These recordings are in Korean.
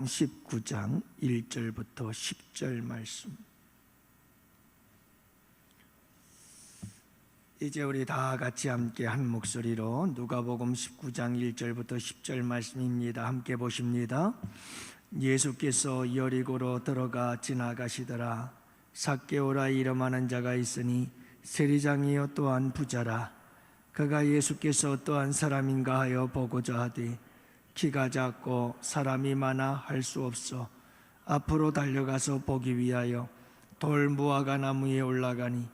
19장 1절부터 10절 말씀. 이제 우리 다 같이 함께 한 목소리로 누가복음 19장 1절부터 10절 말씀입니다. 함께 보십니다. 예수께서 여리고로 들어가 지나가시더라. 삭개오라 이름하는 자가 있으니 세리장이요 또한 부자라. 그가 예수께서 또한 사람인가 하여 보고자 하되 키가 작고 사람이 많아 할 수 없어 앞으로 달려가서 보기 위하여 돌 무화과 나무에 올라가니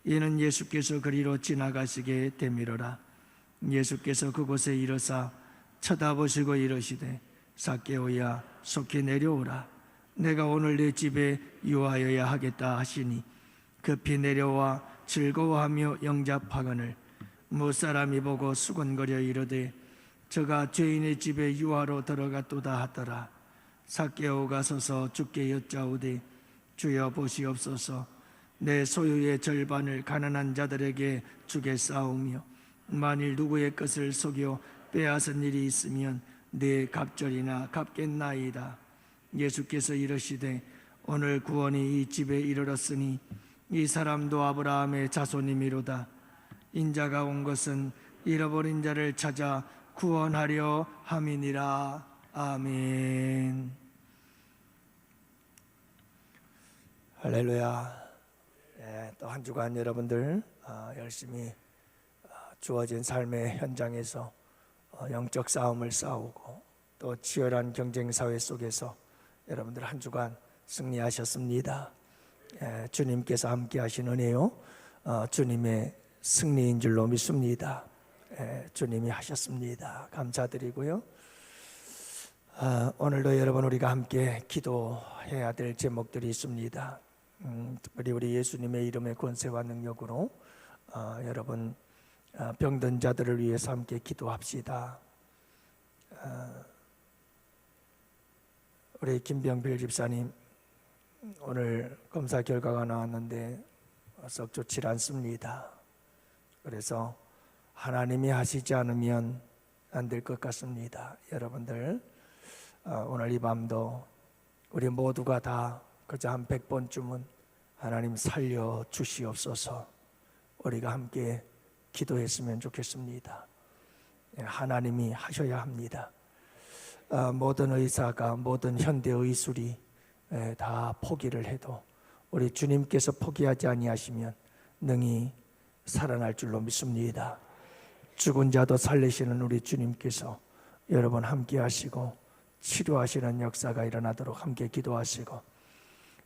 이는 예수께서 그리로 지나가시게 되밀어라. 예수께서 그곳에 이르사 쳐다보시고 이르시되 삭개오야 속히 내려오라. 내가 오늘 내 집에 유하여야 하겠다 하시니 급히 내려와 즐거워하며 영접하거늘 무사람이 보고 수군거려 이르되 저가 죄인의 집에 유하로 들어갔도다 하더라. 삭개오가 서서 주께 여짜오되 주여 보시옵소서. 내 소유의 절반을 가난한 자들에게 주겠사오며 만일 누구의 것을 속여 빼앗은 일이 있으면 내 갑절이나 갚겠나이다. 예수께서 이르시되 오늘 구원이 이 집에 이르렀으니 이 사람도 아브라함의 자손이미로다. 인자가 온 것은 잃어버린 자를 찾아 구원하려 함이니라. 아멘. 할렐루야. 또 한 주간 여러분들 열심히 주어진 삶의 현장에서 영적 싸움을 싸우고 또 치열한 경쟁 사회 속에서 여러분들 한 주간 승리하셨습니다. 주님께서 함께 하신 은혜요 주님의 승리인 줄로 믿습니다. 주님이 하셨습니다. 감사드리고요. 오늘도 여러분 우리가 함께 기도해야 될 제목들이 있습니다. 특별히 우리 예수님의 이름의 권세와 능력으로 여러분 병든 자들을 위해서 함께 기도합시다. 우리 김병필 집사님 오늘 검사 결과가 나왔는데 썩 좋지 않습니다. 그래서 하나님이 하시지 않으면 안 될 것 같습니다. 여러분들 오늘 이 밤도 우리 모두가 다 그저 한 100번쯤은 하나님 살려 주시옵소서 우리가 함께 기도했으면 좋겠습니다. 하나님이 하셔야 합니다. 모든 의사가 모든 현대의술이 다 포기를 해도 우리 주님께서 포기하지 아니하시면 능히 살아날 줄로 믿습니다. 죽은 자도 살리시는 우리 주님께서 여러분 함께 하시고 치료하시는 역사가 일어나도록 함께 기도하시고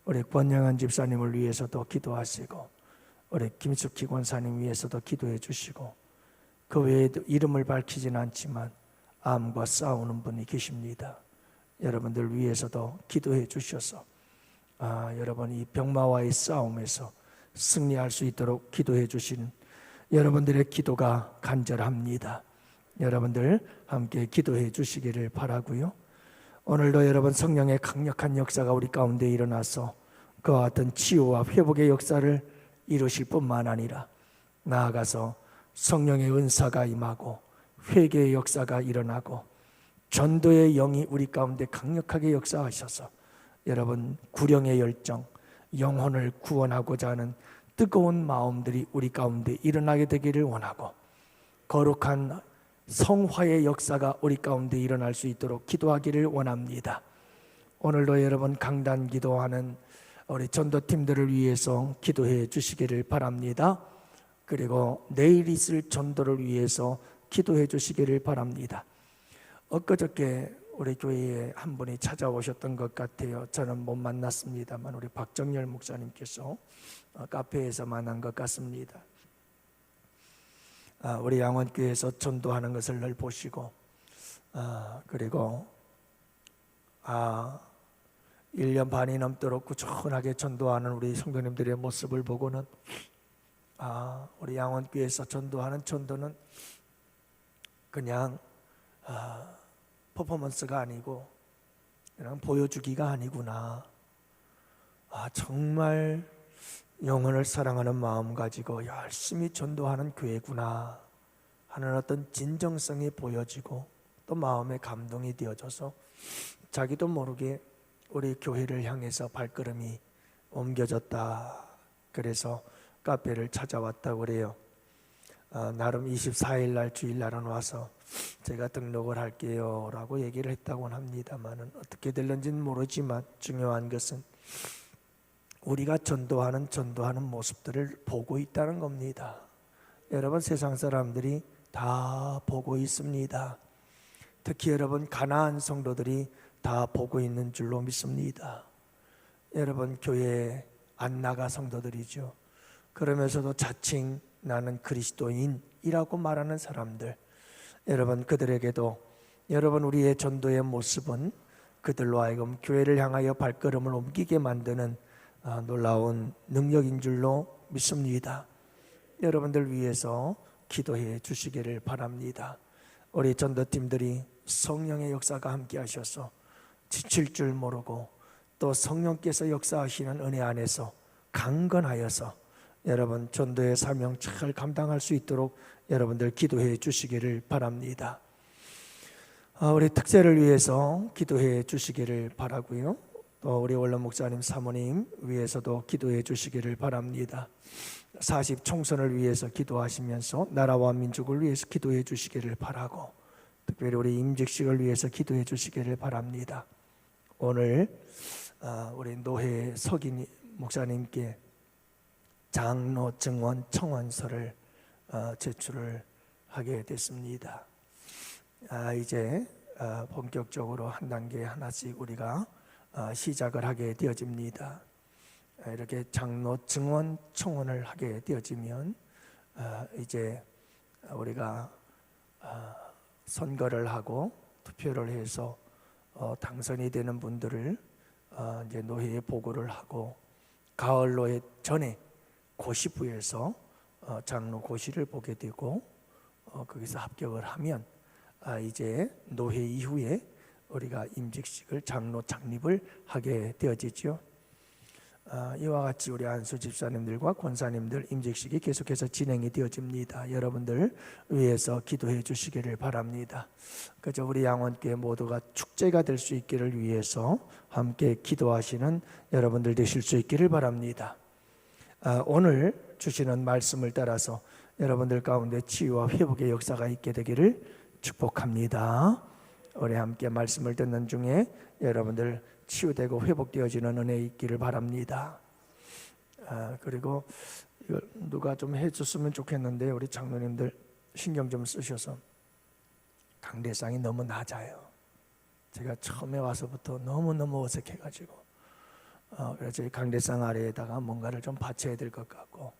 우리 권영한 집사님을 위해서도 기도하시고 우리 김숙희 권사님 위해서도 기도해 주시고 그 외에도 이름을 밝히지는 않지만 암과 싸우는 분이 계십니다. 여러분들 위해서도 기도해 주셔서 여러분 이 병마와의 싸움에서 승리할 수 있도록 기도해 주시는 여러분들의 기도가 간절합니다. 여러분들 함께 기도해 주시기를 바라고요. 오늘도 여러분 성령의 강력한 역사가 우리 가운데 일어나서 그와 같은 치유와 회복의 역사를 이루실 뿐만 아니라 나아가서 성령의 은사가 임하고 회개의 역사가 일어나고 전도의 영이 우리 가운데 강력하게 역사하셔서 여러분 구령의 열정, 영혼을 구원하고자 하는 뜨거운 마음들이 우리 가운데 일어나게 되기를 원하고 거룩한 성화의 역사가 우리 가운데 일어날 수 있도록 기도하기를 원합니다. 오늘도 여러분 강단 기도하는 우리 전도팀들을 위해서 기도해 주시기를 바랍니다. 그리고 내일 있을 전도를 위해서 기도해 주시기를 바랍니다. 엊그저께 우리 교회에 한 분이 찾아오셨던 것 같아요. 저는 못 만났습니다만 우리 박정열 목사님께서 카페에서 만난 것 같습니다. 우리 양원교회에서 전도하는 것을 늘 보시고 그리고 1년 반이 넘도록 꾸준하게 전도하는 우리 성도님들의 모습을 보고는 우리 양원교회에서 전도하는 전도는 그냥 퍼포먼스가 아니고 그냥 보여주기가 아니구나. 정말 영혼을 사랑하는 마음 가지고 열심히 전도하는 교회구나 하는 어떤 진정성이 보여지고 또 마음에 감동이 되어져서 자기도 모르게 우리 교회를 향해서 발걸음이 옮겨졌다. 그래서 카페를 찾아왔다고 그래요. 나름 24일 날 주일날은 와서 제가 등록을 할게요 라고 얘기를 했다고 합니다만 어떻게 될는지는 모르지만 중요한 것은 우리가 전도하는 모습들을 보고 있다는 겁니다. 여러분, 세상 사람들이 다 보고 있습니다. 특히 여러분, 가나안 성도들이 다 보고 있는 줄로 믿습니다. 여러분, 교회에 안 나가 성도들이죠. 그러면서도 자칭 나는 그리스도인이라고 말하는 사람들, 여러분, 그들에게도 여러분, 우리의 전도의 모습은 그들로 하여금 교회를 향하여 발걸음을 옮기게 만드는 놀라운 능력인 줄로 믿습니다. 여러분들 위해서 기도해 주시기를 바랍니다. 우리 전도팀들이 성령의 역사가 함께 하셔서 지칠 줄 모르고 또 성령께서 역사하시는 은혜 안에서 강건하여서 여러분 전도의 사명 잘 감당할 수 있도록 여러분들 기도해 주시기를 바랍니다. 우리 특세를 위해서 기도해 주시기를 바라고요. 또 우리 원로 목사님 사모님 위해서도 기도해 주시기를 바랍니다. 40 총선을 위해서 기도하시면서 나라와 민족을 위해서 기도해 주시기를 바라고, 특별히 우리 임직식을 위해서 기도해 주시기를 바랍니다. 오늘 우리 노회 석인 목사님께 장로 증원 청원서를 제출을 하게 됐습니다. 이제 본격적으로 한 단계 하나씩 우리가 시작을 하게 되어집니다. 이렇게 장로 증원 청원을 하게 되어지면 이제 우리가 선거를 하고 투표를 해서 당선이 되는 분들을 이제 노회에 보고를 하고 가을 노회 전에 고시부에서 장로 고시를 보게 되고 거기서 합격을 하면 이제 노회 이후에 우리가 임직식을 장로 창립을 하게 되어지죠. 이와 같이 우리 안수 집사님들과 권사님들 임직식이 계속해서 진행이 되어집니다. 여러분들 위해서 기도해 주시기를 바랍니다. 그저 우리 양원교회 모두가 축제가 될 수 있기를 위해서 함께 기도하시는 여러분들 되실 수 있기를 바랍니다. 오늘 주시는 말씀을 따라서 여러분들 가운데 치유와 회복의 역사가 있게 되기를 축복합니다. 우리 함께 말씀을 듣는 중에 여러분들 치유되고 회복되어지는 은혜 있기를 바랍니다. 그리고 이걸 누가 좀 해줬으면 좋겠는데 우리 장로님들 신경 좀 쓰셔서 강대상이 너무 낮아요. 제가 처음에 와서부터 너무너무 어색해가지고 그래서 이 강대상 아래에다가 뭔가를 좀 받쳐야 될 것 같고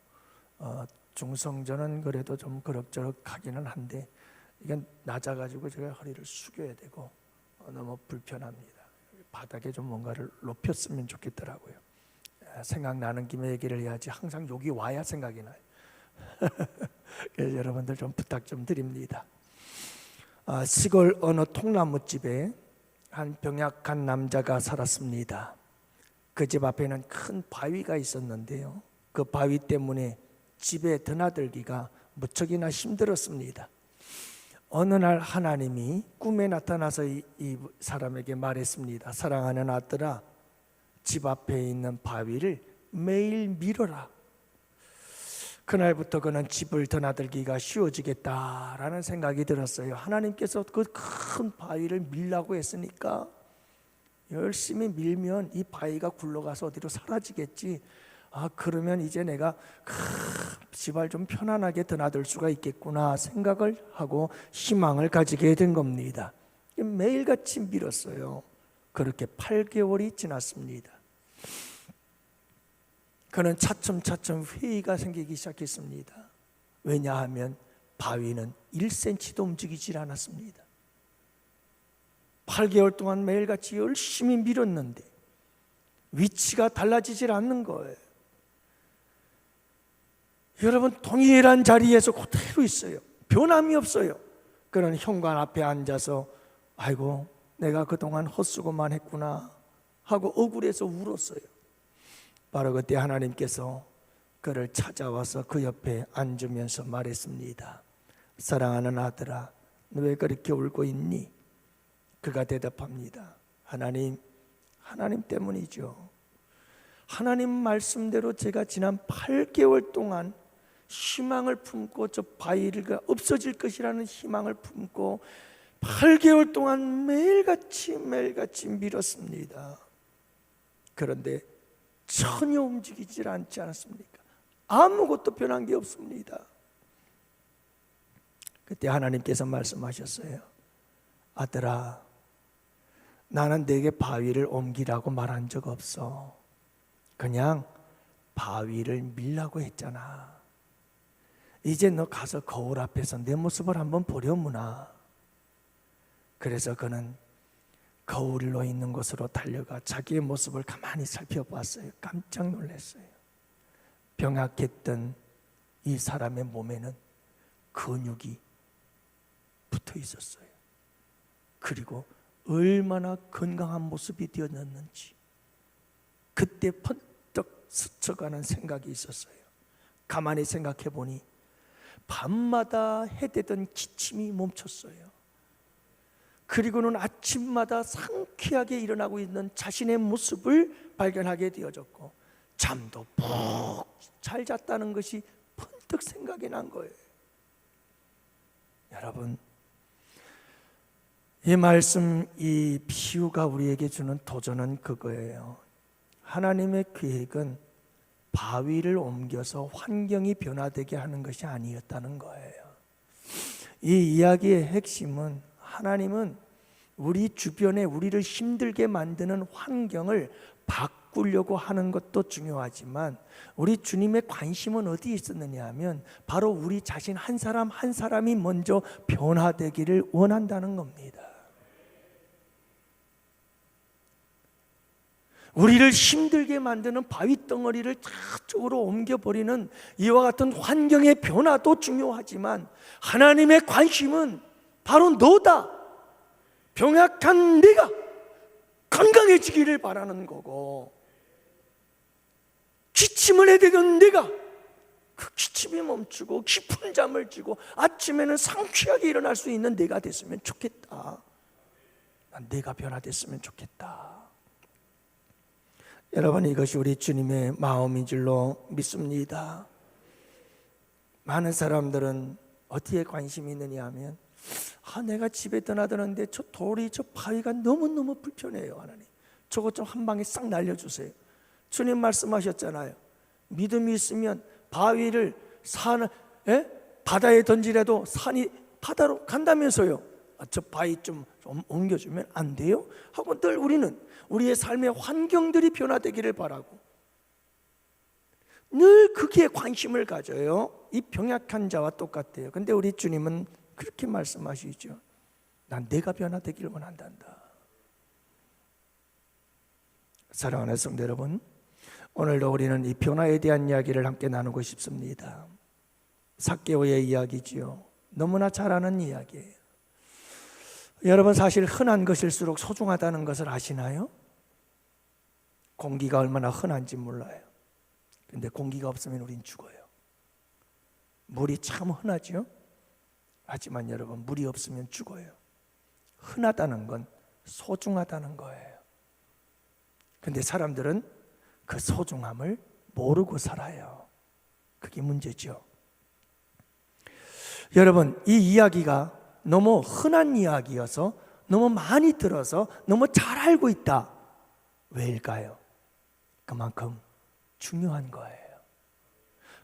중성전은 그래도 좀 그럭저럭 하기는 한데 이게 낮아가지고 제가 허리를 숙여야 되고 너무 불편합니다. 바닥에 좀 뭔가를 높였으면 좋겠더라고요. 생각나는 김에 얘기를 해야지 항상 여기 와야 생각이 나요. 그래서 여러분들 좀 부탁 좀 드립니다. 시골 어느 통나무집에 한 병약한 남자가 살았습니다. 그 집 앞에는 큰 바위가 있었는데요, 그 바위 때문에 집에 드나들기가 무척이나 힘들었습니다. 어느 날 하나님이 꿈에 나타나서 이 사람에게 말했습니다. 사랑하는 아들아, 집 앞에 있는 바위를 매일 밀어라. 그날부터 그는 집을 드나들기가 쉬워지겠다라는 생각이 들었어요. 하나님께서 그 큰 바위를 밀라고 했으니까 열심히 밀면 이 바위가 굴러가서 어디로 사라지겠지. 그러면 이제 내가 집을 좀 편안하게 드나들 수가 있겠구나 생각을 하고 희망을 가지게 된 겁니다. 매일같이 밀었어요. 그렇게 8개월이 지났습니다. 그는 차츰차츰 회의가 생기기 시작했습니다. 왜냐하면 바위는 1cm도 움직이질 않았습니다. 8개월 동안 매일같이 열심히 밀었는데 위치가 달라지질 않는 거예요. 여러분, 동일한 자리에서 그대로 있어요. 변함이 없어요. 그는 현관 앞에 앉아서 아이고 내가 그동안 헛수고만 했구나 하고 억울해서 울었어요. 바로 그때 하나님께서 그를 찾아와서 그 옆에 앉으면서 말했습니다. 사랑하는 아들아, 너 왜 그렇게 울고 있니? 그가 대답합니다. 하나님 때문이죠. 하나님 말씀대로 제가 지난 8개월 동안 희망을 품고 저 바위가 없어질 것이라는 희망을 품고 8개월 동안 매일같이 밀었습니다. 그런데 전혀 움직이질 않지 않았습니까? 아무것도 변한 게 없습니다. 그때 하나님께서 말씀하셨어요. 아들아, 나는 네게 바위를 옮기라고 말한 적 없어. 그냥 바위를 밀라고 했잖아. 이제 너 가서 거울 앞에서 내 모습을 한번 보려무나. 그래서 그는 거울로 있는 곳으로 달려가 자기의 모습을 가만히 살펴봤어요. 깜짝 놀랐어요. 병약했던 이 사람의 몸에는 근육이 붙어 있었어요. 그리고 얼마나 건강한 모습이 되었는지 그때 번뜩 스쳐가는 생각이 있었어요. 가만히 생각해 보니 밤마다 해대던 기침이 멈췄어요. 그리고는 아침마다 상쾌하게 일어나고 있는 자신의 모습을 발견하게 되어졌고 잠도 푹 잘 잤다는 것이 번뜩 생각이 난 거예요. 여러분, 이 말씀, 이 비유가 우리에게 주는 도전은 그거예요. 하나님의 계획은 바위를 옮겨서 환경이 변화되게 하는 것이 아니었다는 거예요. 이 이야기의 핵심은 하나님은 우리 주변에 우리를 힘들게 만드는 환경을 바꾸려고 하는 것도 중요하지만 우리 주님의 관심은 어디에 있었느냐 하면 바로 우리 자신 한 사람 한 사람이 먼저 변화되기를 원한다는 겁니다. 우리를 힘들게 만드는 바위 덩어리를 저쪽으로 옮겨버리는 이와 같은 환경의 변화도 중요하지만 하나님의 관심은 바로 너다. 병약한 네가 건강해지기를 바라는 거고 기침을 해대던 네가 그 기침이 멈추고 깊은 잠을 쥐고 아침에는 상쾌하게 일어날 수 있는 네가 됐으면 좋겠다. 난 네가 변화됐으면 좋겠다. 여러분, 이것이 우리 주님의 마음인 줄로 믿습니다. 많은 사람들은 어디에 관심이 있느냐 하면 내가 집에 떠나드는데 저 돌이 저 바위가 너무너무 불편해요. 하나님, 저것 좀 한 방에 싹 날려주세요. 주님 말씀하셨잖아요. 믿음이 있으면 바위를 바다에 던지라도 산이 바다로 간다면서요. 저 바위 좀 옮겨주면 안 돼요? 하고 늘 우리는 우리의 삶의 환경들이 변화되기를 바라고 늘 거기에 관심을 가져요. 이 병약한 자와 똑같아요. 근데 우리 주님은 그렇게 말씀하시죠. 난 내가 변화되기를 원한단다. 사랑하는 성도 여러분, 오늘도 우리는 이 변화에 대한 이야기를 함께 나누고 싶습니다. 삭개오의 이야기지요. 너무나 잘 아는 이야기예요. 여러분, 사실 흔한 것일수록 소중하다는 것을 아시나요? 공기가 얼마나 흔한지 몰라요. 근데 공기가 없으면 우린 죽어요. 물이 참 흔하죠? 하지만 여러분, 물이 없으면 죽어요. 흔하다는 건 소중하다는 거예요. 근데 사람들은 그 소중함을 모르고 살아요. 그게 문제죠. 여러분, 이 이야기가 너무 흔한 이야기여서 너무 많이 들어서 너무 잘 알고 있다. 왜일까요? 그만큼 중요한 거예요.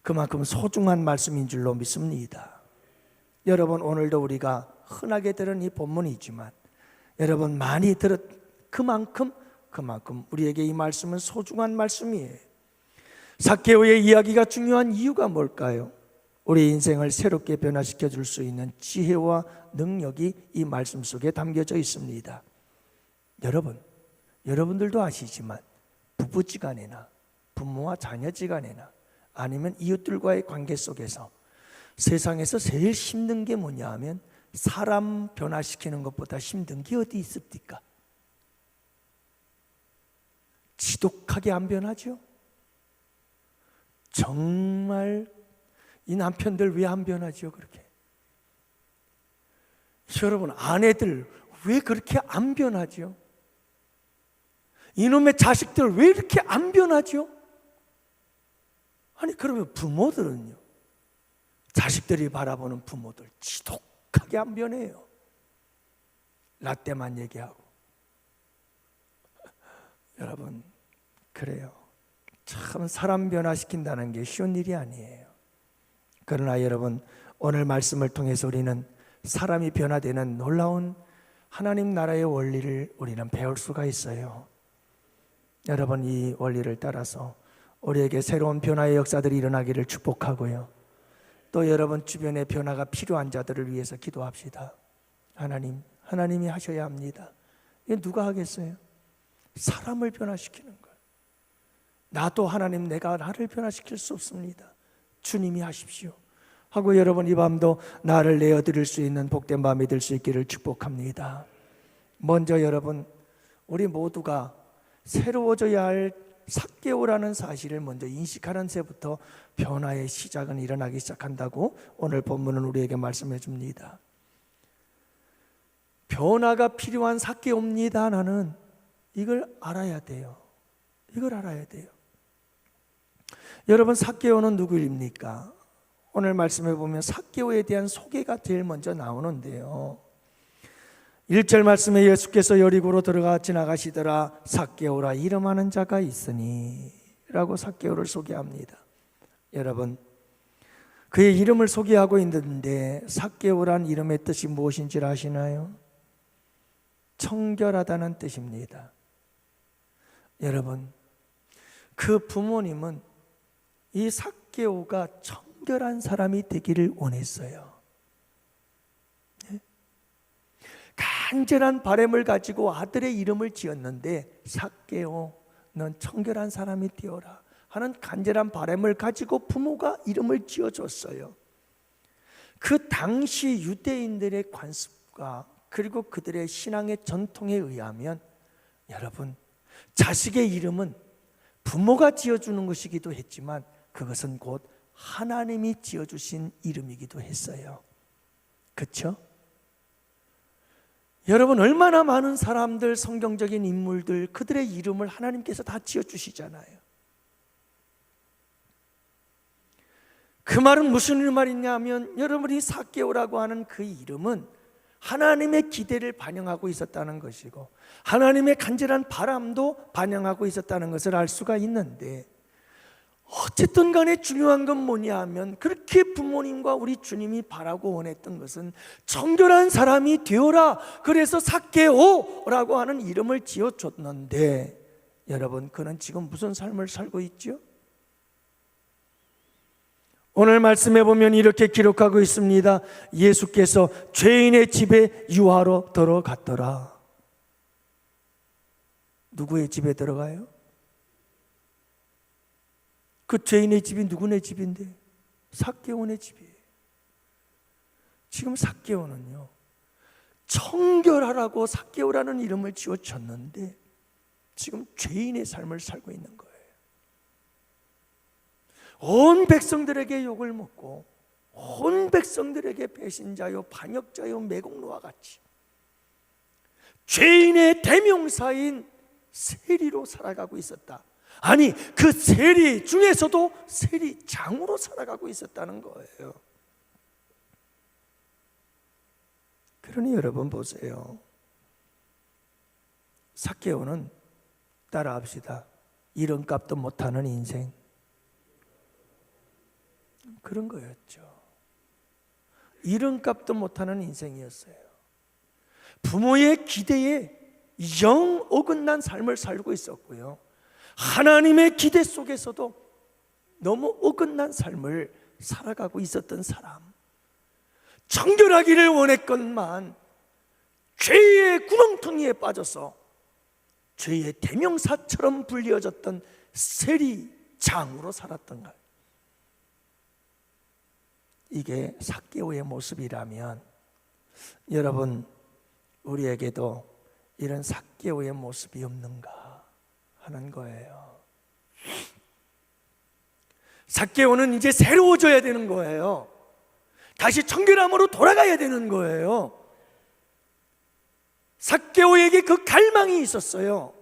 그만큼 소중한 말씀인 줄로 믿습니다. 여러분, 오늘도 우리가 흔하게 들은 이 본문이지만 여러분 많이 들었 그만큼 우리에게 이 말씀은 소중한 말씀이에요. 삭개오의 이야기가 중요한 이유가 뭘까요? 우리 인생을 새롭게 변화시켜 줄 수 있는 지혜와 능력이 이 말씀 속에 담겨져 있습니다. 여러분들도 아시지만 부부지간이나 부모와 자녀지간이나 아니면 이웃들과의 관계 속에서 세상에서 제일 힘든 게 뭐냐 하면 사람 변화시키는 것보다 힘든 게 어디 있습니까? 지독하게 안 변하죠? 정말 이 남편들 왜 안 변하죠? 그렇게 여러분, 아내들 왜 그렇게 안 변하죠? 이놈의 자식들 왜 이렇게 안 변하죠? 아니 그러면 부모들은요, 자식들이 바라보는 부모들 지독하게 안 변해요. 라떼만 얘기하고. 여러분, 그래요. 참 사람 변화시킨다는 게 쉬운 일이 아니에요. 그러나 여러분, 오늘 말씀을 통해서 우리는 사람이 변화되는 놀라운 하나님 나라의 원리를 우리는 배울 수가 있어요. 여러분, 이 원리를 따라서 우리에게 새로운 변화의 역사들이 일어나기를 축복하고요, 또 여러분 주변에 변화가 필요한 자들을 위해서 기도합시다. 하나님이 하셔야 합니다. 이게 누가 하겠어요? 사람을 변화시키는 걸. 나도 하나님, 내가 나를 변화시킬 수 없습니다. 주님이 하십시오 하고 여러분 이 밤도 나를 내어드릴 수 있는 복된 밤이 될 수 있기를 축복합니다. 먼저 여러분, 우리 모두가 새로워져야 할 삭개오라는 사실을 먼저 인식하는 새부터 변화의 시작은 일어나기 시작한다고 오늘 본문은 우리에게 말씀해 줍니다. 변화가 필요한 삭개오입니다. 나는 이걸 알아야 돼요. 이걸 알아야 돼요. 여러분, 삭개오는 누구입니까? 오늘 말씀해 보면 삭개오에 대한 소개가 제일 먼저 나오는데요, 1절 말씀에 예수께서 여리고로 들어가 지나가시더라. 삭개오라 이름하는 자가 있으니 라고 삭개오를 소개합니다. 여러분, 그의 이름을 소개하고 있는데 삭개오란 이름의 뜻이 무엇인 줄 아시나요? 청결하다는 뜻입니다. 여러분, 그 부모님은 이 삭개오가 청결한 사람이 되기를 원했어요. 간절한 바람을 가지고 아들의 이름을 지었는데, 삭개오 넌 청결한 사람이 되어라 하는 간절한 바람을 가지고 부모가 이름을 지어줬어요. 그 당시 유대인들의 관습과 그리고 그들의 신앙의 전통에 의하면 여러분, 자식의 이름은 부모가 지어주는 것이기도 했지만 그것은 곧 하나님이 지어주신 이름이기도 했어요. 그렇죠? 여러분, 얼마나 많은 사람들, 성경적인 인물들, 그들의 이름을 하나님께서 다 지어주시잖아요. 그 말은 무슨 말이냐 하면, 여러분이 삭개오라고 하는 그 이름은 하나님의 기대를 반영하고 있었다는 것이고 하나님의 간절한 바람도 반영하고 있었다는 것을 알 수가 있는데, 어쨌든 간에 중요한 건 뭐냐 하면, 그렇게 부모님과 우리 주님이 바라고 원했던 것은 청결한 사람이 되어라. 그래서 삭개오라고 하는 이름을 지어줬는데, 여러분, 그는 지금 무슨 삶을 살고 있죠? 오늘 말씀해 보면 이렇게 기록하고 있습니다. 예수께서 죄인의 집에 유하러 들어갔더라. 누구의 집에 들어가요? 그 죄인의 집이 누구네 집인데? 삭개오네 집이에요. 지금 삭개오는요, 청결하라고 삭개오라는 이름을 지어줬는데 지금 죄인의 삶을 살고 있는 거예요. 온 백성들에게 욕을 먹고 온 백성들에게 배신자요 반역자요 매국노와 같이 죄인의 대명사인 세리로 살아가고 있었다. 아니, 그 세리 중에서도 세리장으로 살아가고 있었다는 거예요. 그러니 여러분 보세요. 삭개오는, 따라합시다, 이름값도 못하는 인생, 그런 거였죠. 이름값도 못하는 인생이었어요. 부모의 기대에 영 어긋난 삶을 살고 있었고요, 하나님의 기대 속에서도 너무 어긋난 삶을 살아가고 있었던 사람, 청결하기를 원했건만 죄의 구렁텅이에 빠져서 죄의 대명사처럼 불리어졌던 세리장으로 살았던 것. 이게 삭개오의 모습이라면 여러분, 우리에게도 이런 삭개오의 모습이 없는가 하는 거예요. 삭개오는 이제 새로워져야 되는 거예요. 다시 청결함으로 돌아가야 되는 거예요. 삭개오에게 그 갈망이 있었어요.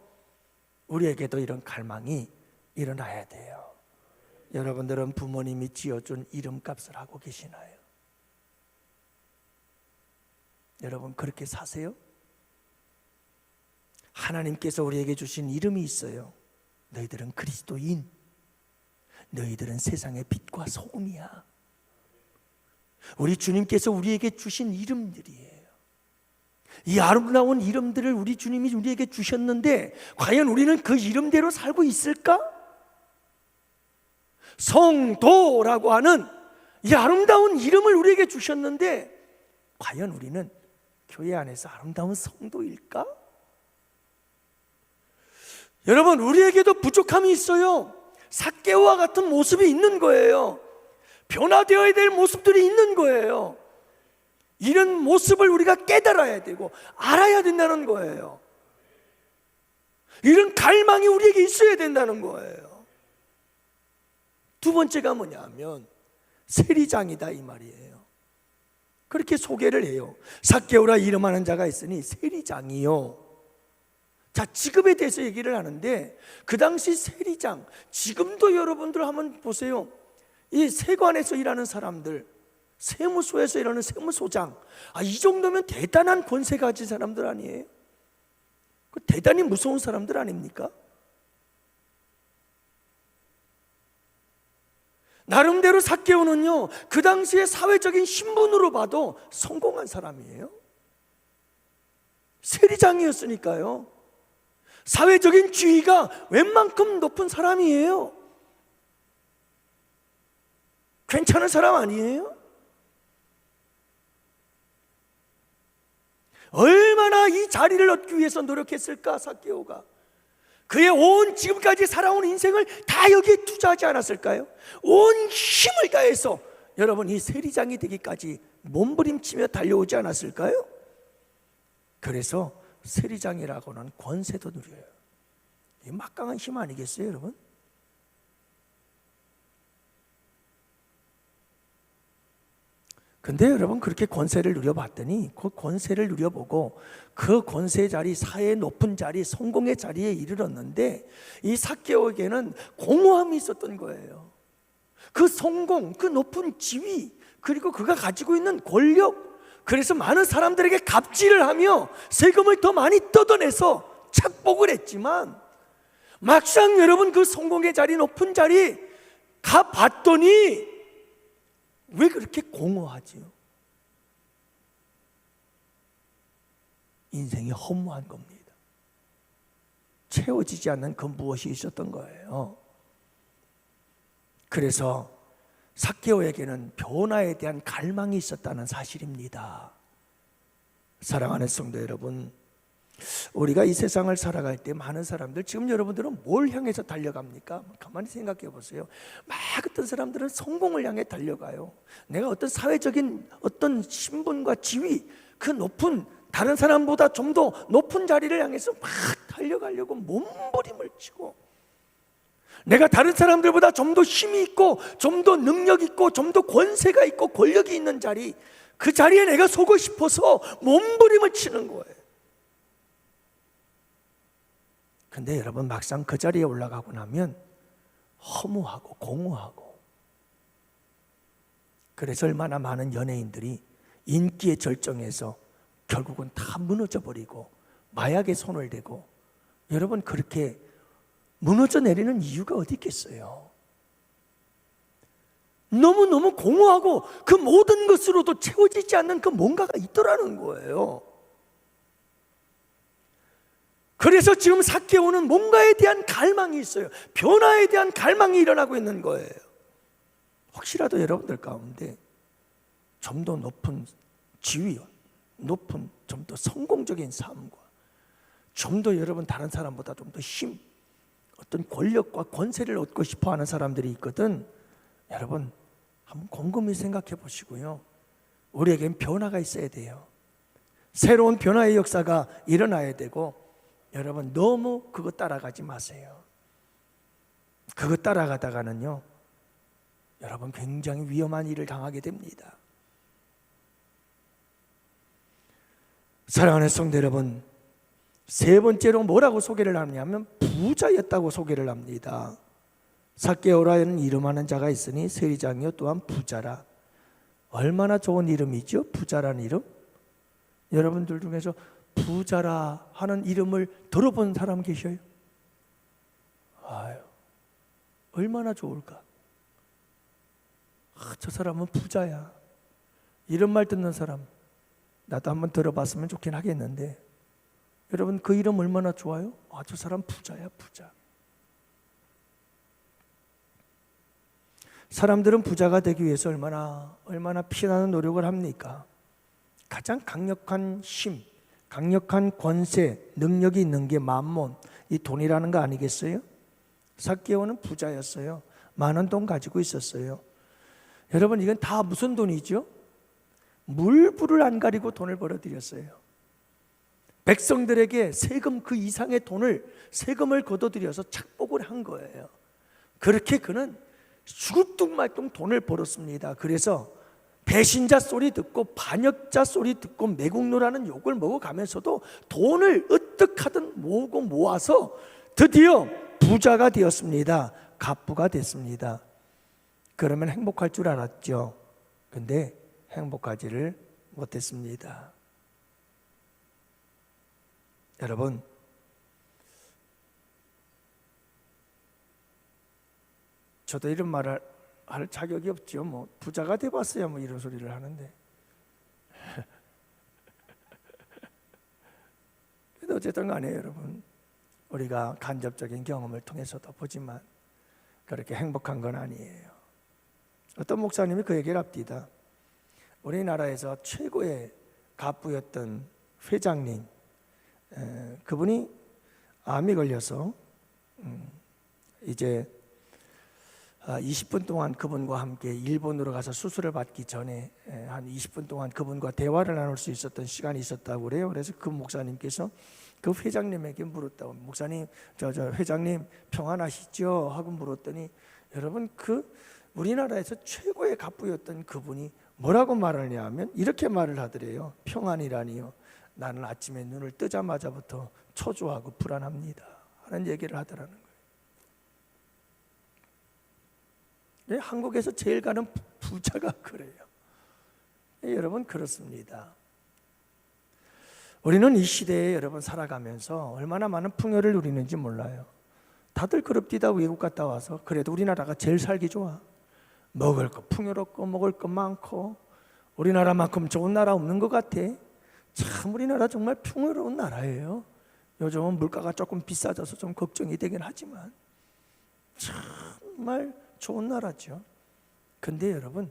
우리에게도 이런 갈망이 일어나야 돼요. 여러분들은 부모님이 지어준 이름값을 하고 계시나요? 여러분 그렇게 사세요? 하나님께서 우리에게 주신 이름이 있어요. 너희들은 그리스도인, 너희들은 세상의 빛과 소금이야. 우리 주님께서 우리에게 주신 이름들이에요. 이 아름다운 이름들을 우리 주님이 우리에게 주셨는데 과연 우리는 그 이름대로 살고 있을까? 성도라고 하는 이 아름다운 이름을 우리에게 주셨는데 과연 우리는 교회 안에서 아름다운 성도일까? 여러분, 우리에게도 부족함이 있어요. 삭개오와 같은 모습이 있는 거예요. 변화되어야 될 모습들이 있는 거예요. 이런 모습을 우리가 깨달아야 되고 알아야 된다는 거예요. 이런 갈망이 우리에게 있어야 된다는 거예요. 두 번째가 뭐냐면 세리장이다 이 말이에요. 그렇게 소개를 해요. 삭개오라 이름하는 자가 있으니 세리장이요. 자, 직업에 대해서 얘기를 하는데 그 당시 세리장, 지금도 여러분들 한번 보세요. 이 세관에서 일하는 사람들, 세무소에서 일하는 세무소장, 이 정도면 대단한 권세 가진 사람들 아니에요? 대단히 무서운 사람들 아닙니까? 나름대로 삭개오는요, 그 당시에 사회적인 신분으로 봐도 성공한 사람이에요. 세리장이었으니까요. 사회적인 지위가 웬만큼 높은 사람이에요. 괜찮은 사람 아니에요? 얼마나 이 자리를 얻기 위해서 노력했을까, 삭개오가. 그의 온 지금까지 살아온 인생을 다 여기에 투자하지 않았을까요? 온 힘을 다해서 여러분 이 세리장이 되기까지 몸부림치며 달려오지 않았을까요? 그래서 세리장이라고는 권세도 누려요. 이 막강한 힘 아니겠어요, 여러분? 근데 여러분 그렇게 권세를 누려봤더니 그 권세를 누려보고 그 권세 자리, 사회의 높은 자리, 성공의 자리에 이르렀는데 이 삭개오에게는 공허함이 있었던 거예요. 그 성공, 그 높은 지위, 그리고 그가 가지고 있는 권력, 그래서 많은 사람들에게 갑질을 하며 세금을 더 많이 뜯어내서 착복을 했지만 막상 여러분 그 성공의 자리, 높은 자리 가봤더니 왜 그렇게 공허하지요? 인생이 허무한 겁니다. 채워지지 않는 그 무엇이 있었던 거예요. 그래서 삭개오에게는 변화에 대한 갈망이 있었다는 사실입니다. 사랑하는 성도 여러분, 우리가 이 세상을 살아갈 때 많은 사람들, 지금 여러분들은 뭘 향해서 달려갑니까? 가만히 생각해 보세요. 막 어떤 사람들은 성공을 향해 달려가요. 내가 어떤 사회적인 어떤 신분과 지위, 그 높은 다른 사람보다 좀 더 높은 자리를 향해서 막 달려가려고 몸부림을 치고, 내가 다른 사람들보다 좀 더 힘이 있고 좀 더 능력 있고 좀 더 권세가 있고 권력이 있는 자리, 그 자리에 내가 서고 싶어서 몸부림을 치는 거예요. 근데 여러분 막상 그 자리에 올라가고 나면 허무하고 공허하고, 그래서 얼마나 많은 연예인들이 인기의 절정에서 결국은 다 무너져 버리고 마약에 손을 대고, 여러분 그렇게 무너져 내리는 이유가 어디 있겠어요? 너무너무 공허하고 그 모든 것으로도 채워지지 않는 그 뭔가가 있더라는 거예요. 그래서 지금 삭개오는 뭔가에 대한 갈망이 있어요. 변화에 대한 갈망이 일어나고 있는 거예요. 혹시라도 여러분들 가운데 좀 더 높은 지위와 높은 좀 더 성공적인 삶과 좀 더 여러분 다른 사람보다 좀 더 힘, 어떤 권력과 권세를 얻고 싶어 하는 사람들이 있거든. 여러분 한번 곰곰이 생각해 보시고요. 우리에겐 변화가 있어야 돼요. 새로운 변화의 역사가 일어나야 되고, 여러분 너무 그거 따라가지 마세요. 그거 따라가다가는요, 여러분 굉장히 위험한 일을 당하게 됩니다. 사랑하는 성도 여러분, 세 번째로 뭐라고 소개를 하냐면 부자였다고 소개를 합니다. 삭개오라는 이름하는 자가 있으니 세리장이요 또한 부자라. 얼마나 좋은 이름이죠? 부자라는 이름. 여러분들 중에서 부자라 하는 이름을 들어본 사람 계셔요? 아유, 얼마나 좋을까? 저 사람은 부자야. 이런 말 듣는 사람 나도 한번 들어봤으면 좋긴 하겠는데, 여러분 그 이름 얼마나 좋아요? 저 사람 부자야, 부자. 사람들은 부자가 되기 위해서 얼마나 피나는 노력을 합니까? 가장 강력한 힘, 강력한 권세, 능력이 있는 게 만몬, 이 돈이라는 거 아니겠어요? 삭개오는 부자였어요. 많은 돈 가지고 있었어요. 여러분 이건 다 무슨 돈이죠? 물불을 안 가리고 돈을 벌어들였어요. 백성들에게 세금 그 이상의 세금을 걷어들여서 착복을 한 거예요. 그렇게 그는 죽을뚱말뚱 돈을 벌었습니다. 그래서 배신자 소리 듣고 반역자 소리 듣고 매국노라는 욕을 먹어가면서도 돈을 어떻게든 모으고 모아서 드디어 부자가 되었습니다. 갑부가 됐습니다. 그러면 행복할 줄 알았죠. 근데 행복하지를 못했습니다. 여러분, 저도 이런 말을 할 자격이 없죠. 뭐 부자가 돼봤어야 뭐 이런 소리를 하는데. 그래도 어쨌든 간에 여러분, 우리가 간접적인 경험을 통해서도 보지만 그렇게 행복한 건 아니에요. 어떤 목사님이 그 얘기를 합디다. 우리나라에서 최고의 갑부였던 회장님, 그분이 암이 걸려서 이제 20분 동안 그분과 함께 일본으로 가서 수술을 받기 전에 한 20분 동안 그분과 대화를 나눌 수 있었던 시간이 있었다고 그래요. 그래서 그 목사님께서 그 회장님에게 물었다고. 목사님, 저 회장님 평안하시죠? 하고 물었더니, 여러분 그 우리나라에서 최고의 갑부였던 그분이 뭐라고 말을 하냐면 이렇게 말을 하더래요. 평안이라니요, 나는 아침에 눈을 뜨자마자부터 초조하고 불안합니다 하는 얘기를 하더라는 거예요. 한국에서 제일 가는 부자가 그래요. 여러분 그렇습니다. 우리는 이 시대에 여러분 살아가면서 얼마나 많은 풍요를 누리는지 몰라요. 다들 그럽디다. 외국 갔다 와서. 그래도 우리나라가 제일 살기 좋아. 먹을 거 풍요롭고 먹을 거 많고, 우리나라만큼 좋은 나라 없는 것 같아. 참 우리나라 정말 풍요로운 나라예요. 요즘은 물가가 조금 비싸져서 좀 걱정이 되긴 하지만 정말 좋은 나라죠. 근데 여러분,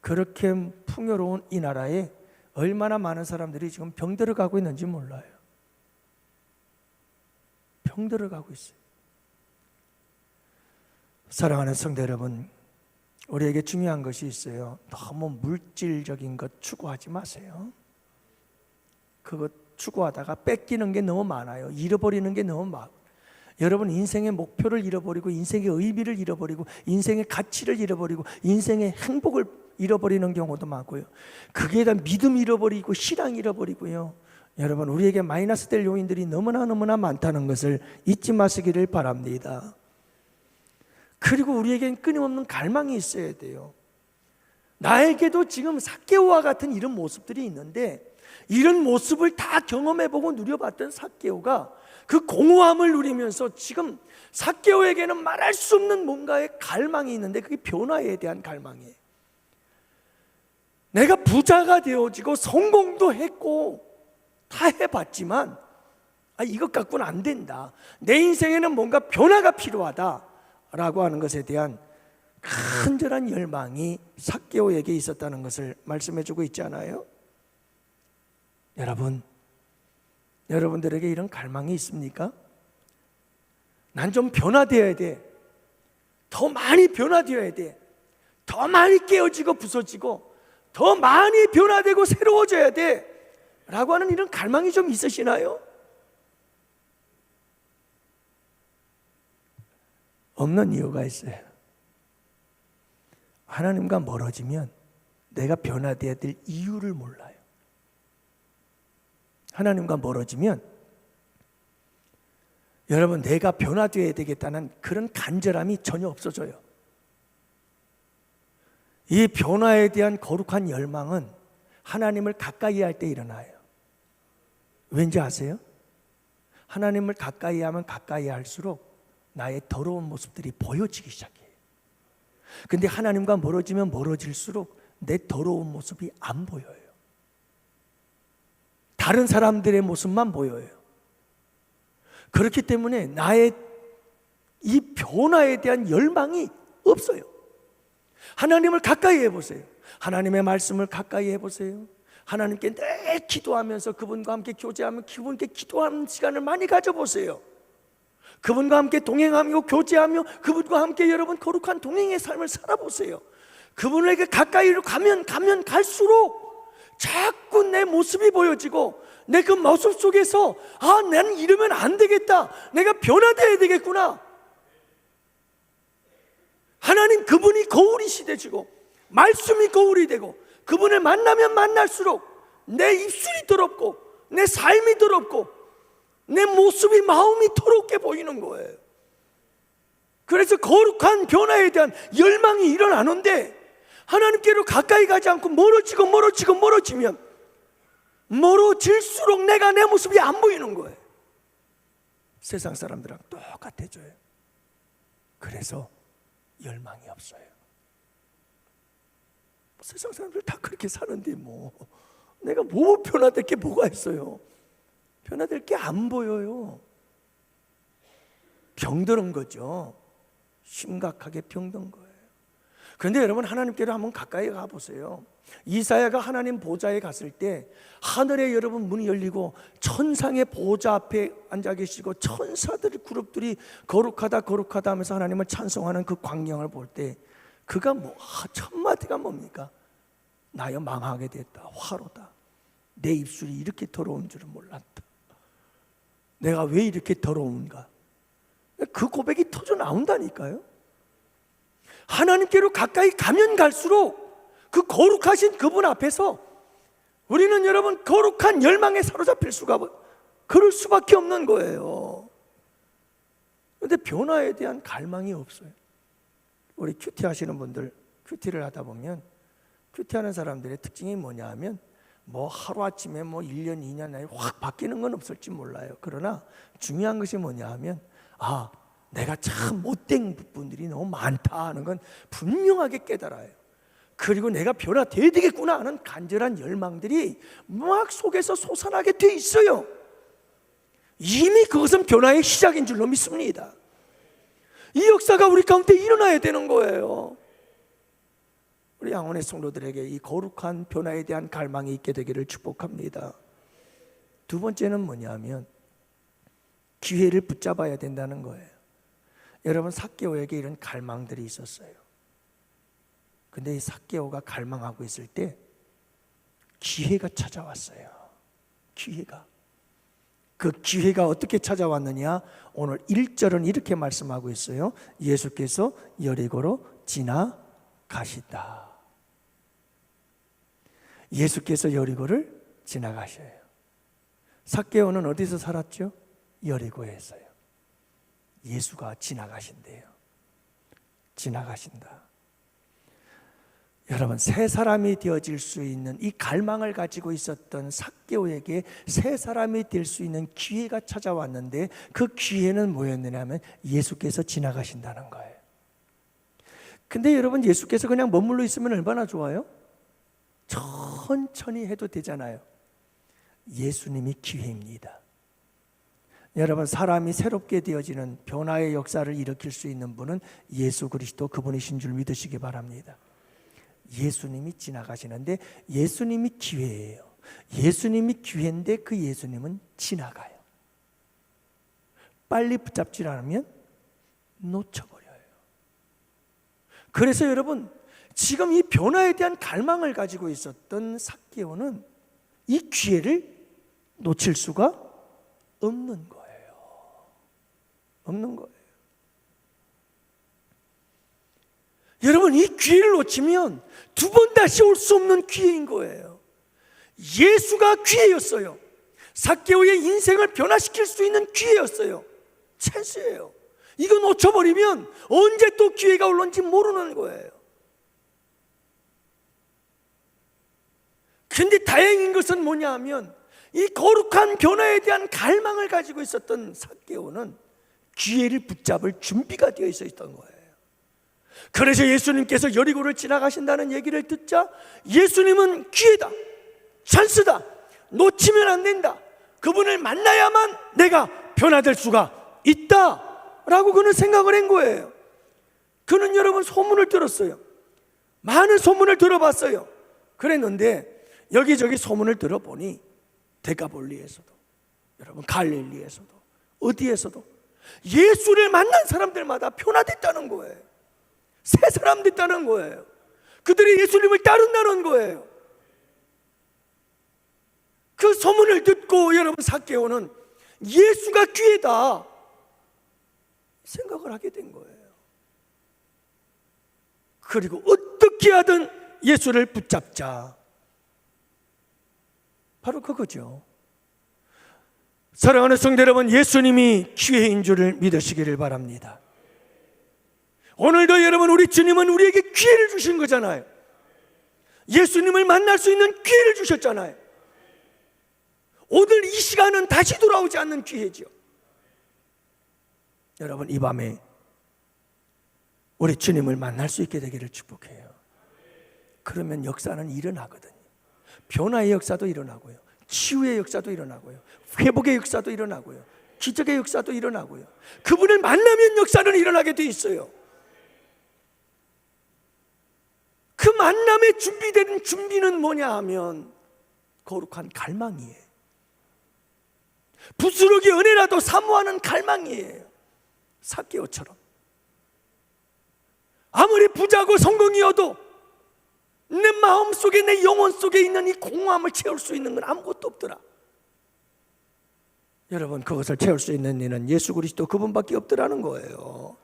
그렇게 풍요로운 이 나라에 얼마나 많은 사람들이 지금 병들어 가고 있는지 몰라요. 병들어 가고 있어요. 사랑하는 성도 여러분, 우리에게 중요한 것이 있어요. 너무 물질적인 것 추구하지 마세요. 그것 추구하다가 뺏기는 게 너무 많아요. 잃어버리는 게 너무 많아요. 여러분 인생의 목표를 잃어버리고, 인생의 의미를 잃어버리고, 인생의 가치를 잃어버리고, 인생의 행복을 잃어버리는 경우도 많고요. 거기에 대한 믿음 잃어버리고, 신앙 잃어버리고요. 여러분 우리에게 마이너스 될 요인들이 너무나 많다는 것을 잊지 마시기를 바랍니다. 그리고 우리에겐 끊임없는 갈망이 있어야 돼요. 나에게도 지금 삭개오와 같은 이런 모습들이 있는데, 이런 모습을 다 경험해보고 누려봤던 삭개오가 그 공허함을 누리면서 지금 삭개오에게는 말할 수 없는 뭔가의 갈망이 있는데, 그게 변화에 대한 갈망이에요. 내가 부자가 되어지고 성공도 했고 다 해봤지만 이것 갖고는 안 된다. 내 인생에는 뭔가 변화가 필요하다 라고 하는 것에 대한 간절한 열망이 삭개오에게 있었다는 것을 말씀해주고 있잖아요. 여러분, 여러분들에게 이런 갈망이 있습니까? 난 좀 변화되어야 돼. 더 많이 변화되어야 돼. 더 많이 깨어지고 부서지고 더 많이 변화되고 새로워져야 돼 라고 하는 이런 갈망이 좀 있으시나요? 없는 이유가 있어요. 하나님과 멀어지면 내가 변화되어야 될 이유를 몰라요. 하나님과 멀어지면 여러분, 내가 변화되어야 되겠다는 그런 간절함이 전혀 없어져요. 이 변화에 대한 거룩한 열망은 하나님을 가까이 할 때 일어나요. 왠지 아세요? 하나님을 가까이 하면 가까이 할수록 나의 더러운 모습들이 보여지기 시작해요. 근데 하나님과 멀어지면 멀어질수록 내 더러운 모습이 안 보여요. 다른 사람들의 모습만 보여요. 그렇기 때문에 나의 이 변화에 대한 열망이 없어요. 하나님을 가까이 해보세요. 하나님의 말씀을 가까이 해보세요. 하나님께 늘 기도하면서 그분과 함께 교제하며 그분께 기도하는 시간을 많이 가져보세요. 그분과 함께 동행하며 교제하며 그분과 함께 여러분 거룩한 동행의 삶을 살아보세요. 그분에게 가까이로 가면 갈수록 자꾸 내 모습이 보여지고 내 그 모습 속에서 나는 이러면 안 되겠다, 내가 변화되어야 되겠구나. 하나님 그분이 거울이 되시고 말씀이 거울이 되고 그분을 만나면 만날수록 내 입술이 더럽고 내 삶이 더럽고 내 모습이 마음이 더럽게 보이는 거예요. 그래서 거룩한 변화에 대한 열망이 일어나는데 하나님께로 가까이 가지 않고 멀어지면 멀어질수록 내가 내 모습이 안 보이는 거예요. 세상 사람들랑 똑같아져요. 그래서 열망이 없어요. 세상 사람들 다 그렇게 사는데 내가 변화될 게 뭐가 있어요? 변화될 게 안 보여요. 병드는 거죠. 심각하게 병든 거예요. 그런데 여러분, 하나님께로 한번 가까이 가보세요. 이사야가 하나님 보좌에 갔을 때 하늘에 여러분 문이 열리고 천상의 보좌 앞에 앉아 계시고 천사들 그룹들이 거룩하다 거룩하다 하면서 하나님을 찬송하는 그 광경을 볼 때 그가 첫 마디가 뭡니까? 나여 망하게 됐다, 화로다. 내 입술이 이렇게 더러운 줄은 몰랐다. 내가 왜 이렇게 더러운가? 그 고백이 터져 나온다니까요. 하나님께로 가까이 가면 갈수록 그 거룩하신 그분 앞에서 우리는 여러분 거룩한 열망에 사로잡힐 그럴 수밖에 없는 거예요. 그런데 변화에 대한 갈망이 없어요. 우리 큐티 하시는 분들, 큐티를 하다 보면 큐티하는 사람들의 특징이 뭐냐 하면 하루아침에 1년, 2년 안에 확 바뀌는 건 없을지 몰라요. 그러나 중요한 것이 뭐냐 하면 내가 참 못된 부분들이 너무 많다 하는 건 분명하게 깨달아요. 그리고 내가 변화돼야 되겠구나 하는 간절한 열망들이 막 속에서 솟아나게 돼 있어요. 이미 그것은 변화의 시작인 줄로 믿습니다. 이 역사가 우리 가운데 일어나야 되는 거예요. 우리 양원의 성도들에게 이 거룩한 변화에 대한 갈망이 있게 되기를 축복합니다. 두 번째는 뭐냐면 기회를 붙잡아야 된다는 거예요. 여러분, 삭개오에게 이런 갈망들이 있었어요. 근데 이 삭개오가 갈망하고 있을 때 기회가 찾아왔어요. 그 기회가 어떻게 찾아왔느냐? 오늘 1절은 이렇게 말씀하고 있어요. 예수께서 여리고로 지나가시다. 예수께서 여리고를 지나가셔요. 삭개오는 어디서 살았죠? 여리고에서요. 예수가 지나가신대요. 지나가신다. 여러분, 새 사람이 되어질 수 있는 이 갈망을 가지고 있었던 삭개오에게 새 사람이 될 수 있는 기회가 찾아왔는데 그 기회는 뭐였느냐 하면 예수께서 지나가신다는 거예요. 근데 여러분, 예수께서 그냥 머물러 있으면 얼마나 좋아요? 천천히 해도 되잖아요. 예수님이 기회입니다. 여러분, 사람이 새롭게 되어지는 변화의 역사를 일으킬 수 있는 분은 예수 그리스도 그분이신 줄 믿으시기 바랍니다. 예수님이 지나가시는데 예수님이 기회예요. 예수님이 기회인데 그 예수님은 지나가요. 빨리 붙잡지 않으면 놓쳐버려요. 그래서 여러분, 지금 이 변화에 대한 갈망을 가지고 있었던 삭개오는 이 기회를 놓칠 수가 없는 거예요. 없는 거예요. 여러분, 이 기회를 놓치면 두 번 다시 올 수 없는 기회인 거예요. 예수가 기회였어요. 삭개오의 인생을 변화시킬 수 있는 기회였어요. 찬스예요. 이거 놓쳐버리면 언제 또 기회가 올런지 모르는 거예요. 근데 다행인 것은 뭐냐 하면 이 거룩한 변화에 대한 갈망을 가지고 있었던 삭개오는 기회를 붙잡을 준비가 되어 있었던 거예요. 그래서 예수님께서 여리고를 지나가신다는 얘기를 듣자 예수님은 기회다, 찬스다, 놓치면 안 된다, 그분을 만나야만 내가 변화될 수가 있다 라고 그는 생각을 한 거예요. 그는 여러분 소문을 들었어요. 많은 소문을 들어봤어요. 그랬는데 여기저기 소문을 들어보니 데가볼리에서도, 여러분 갈릴리에서도, 어디에서도 예수를 만난 사람들마다 변화됐다는 거예요. 새 사람 됐다는 거예요. 그들이 예수님을 따른다는 거예요. 그 소문을 듣고 여러분 삭개오는 예수가 기회다 생각을 하게 된 거예요. 그리고 어떻게 하든 예수를 붙잡자, 바로 그거죠. 사랑하는 성도 여러분, 예수님이 기회인 줄을 믿으시기를 바랍니다. 오늘도 여러분 우리 주님은 우리에게 기회를 주신 거잖아요. 예수님을 만날 수 있는 기회를 주셨잖아요. 오늘 이 시간은 다시 돌아오지 않는 기회죠. 여러분 이 밤에 우리 주님을 만날 수 있게 되기를 축복해요. 그러면 역사는 일어나거든요. 변화의 역사도 일어나고요, 치유의 역사도 일어나고요, 회복의 역사도 일어나고요, 기적의 역사도 일어나고요, 그분을 만나면 역사는 일어나게 돼 있어요. 그 만남에 준비된 준비는 뭐냐 하면 거룩한 갈망이에요. 부스러기 은혜라도 사모하는 갈망이에요. 삭개오처럼 아무리 부자고 성공이어도 내 마음 속에, 내 영혼 속에 있는 이 공허함을 채울 수 있는 건 아무것도 없더라. 여러분 그것을 채울 수 있는 이는 예수 그리스도 그분밖에 없더라는 거예요.